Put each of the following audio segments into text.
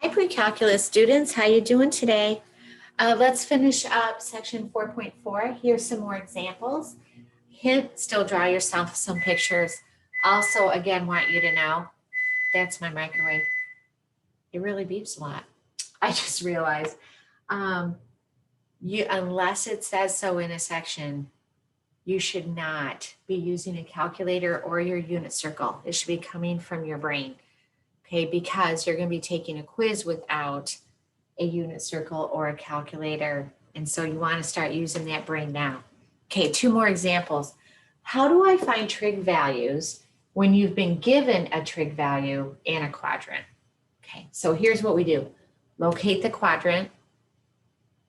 Hi, pre-calculus students. How you doing today? Let's finish up section 4.4. Here's some more examples. Hint, still draw yourself some pictures. Also, again, want you to know, that's my microwave. It really beeps a lot. I just realized, unless it says so in a section, you should not be using a calculator or your unit circle. It should be coming from your brain, okay? Because you're going to be taking a quiz without a unit circle or a calculator. And so you want to start using that brain now. Okay, two more examples. How do I find trig values when you've been given a trig value and a quadrant? Okay, so here's what we do. Locate the quadrant.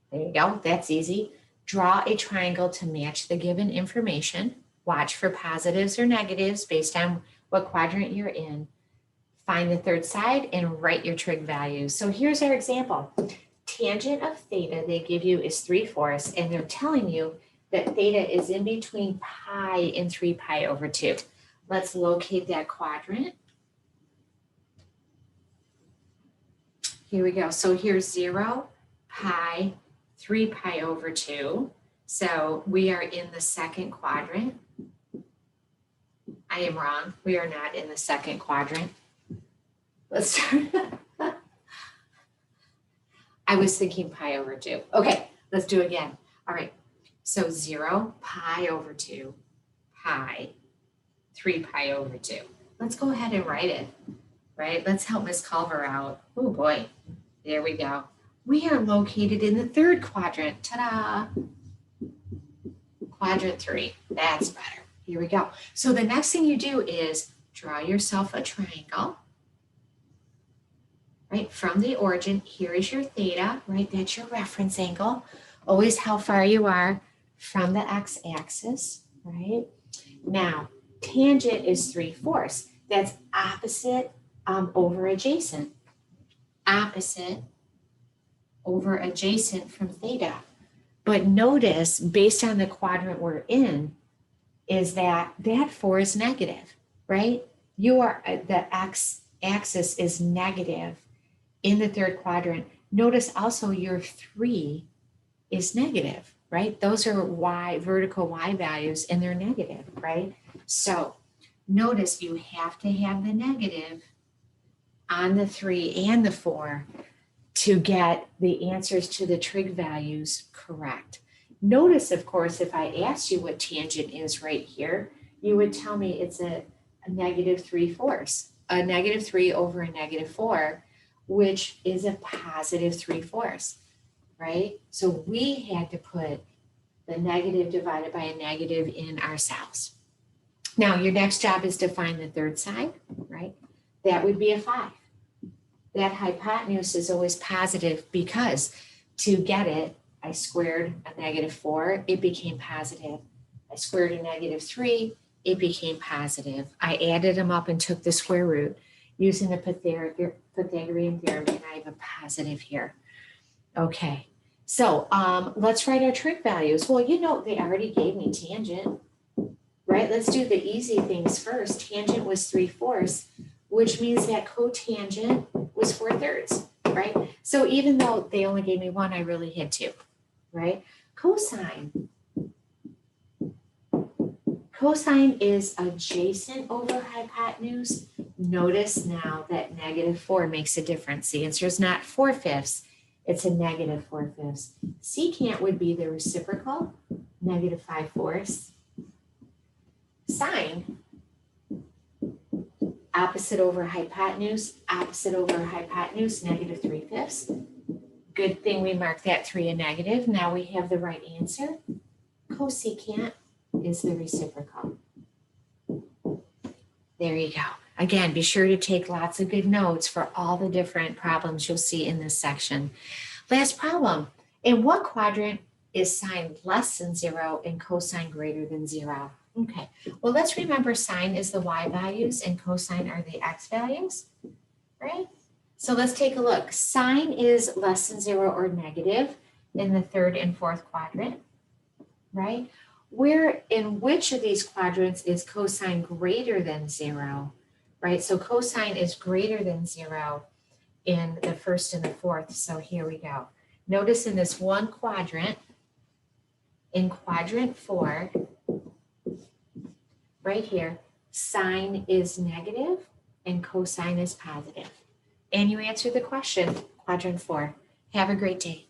There you go, that's easy. Draw a triangle to match the given information. Watch for positives or negatives based on what quadrant you're in. Find the third side and write your trig values. So here's our example. Tangent of theta they give you is 3/4, and they're telling you that theta is in between pi and 3 pi over 2. Let's locate that quadrant. Here we go. So here's 0, pi, 3 pi over 2. So we are in the second quadrant. I am wrong. We are not in the second quadrant. Let's start. I was thinking pi over 2. Okay, let's do it again. All right, so 0, pi over 2, pi, 3 pi over 2. Let's go ahead and write it, right? Let's help Miss Culver out. Oh boy, there we go. We are located in the third quadrant. Ta-da! Quadrant 3, that's better. Here we go. So the next thing you do is draw yourself a triangle. Right, from the origin, here is your theta, right? That's your reference angle. Always how far you are from the x-axis, right? Now, tangent is 3/4. That's opposite over adjacent. Opposite over adjacent from theta. But notice, based on the quadrant we're in, is that 4 is negative, right? The x-axis is negative in the third quadrant. Notice also your 3 is negative, right? Those are vertical y values, and they're negative, right? So notice you have to have the negative on the 3 and the 4 to get the answers to the trig values correct. Notice, of course, if I asked you what tangent is right here, you would tell me it's a negative 3/4, a negative 3 over a negative 4, which is a positive 3/4, right? So we had to put the negative divided by a negative in ourselves. Now, your next job is to find the third side, right? That would be a 5. That hypotenuse is always positive because to get it, I squared a negative 4, it became positive. I squared a negative 3, it became positive. I added them up and took the square root using the Pythagorean theorem, and I have a positive here. Okay, so let's write our trig values. Well, you know, they already gave me tangent, right? Let's do the easy things first. Tangent was 3/4, which means that cotangent was 4/3, right? So even though they only gave me 1, I really had 2, right? Cosine is adjacent over hypotenuse. Notice now that negative 4 makes a difference. The answer is not 4/5, it's a negative 4/5. Secant would be the reciprocal, negative 5/4. Sine, opposite over hypotenuse, negative 3/5. Good thing we marked that 3 a negative. Now we have the right answer. Cosecant is the reciprocal. There you go. Again, be sure to take lots of good notes for all the different problems you'll see in this section. Last problem. In what quadrant is sine less than 0 and cosine greater than 0? Okay, well, let's remember sine is the y values and cosine are the x values, right? So let's take a look. Sine is less than 0 or negative in the third and fourth quadrant, right? In which of these quadrants is cosine greater than 0, right? So cosine is greater than 0 in the first and the fourth. So here we go. Notice in this one quadrant, in quadrant 4, right here, sine is negative and cosine is positive. And you answer the question, quadrant 4. Have a great day.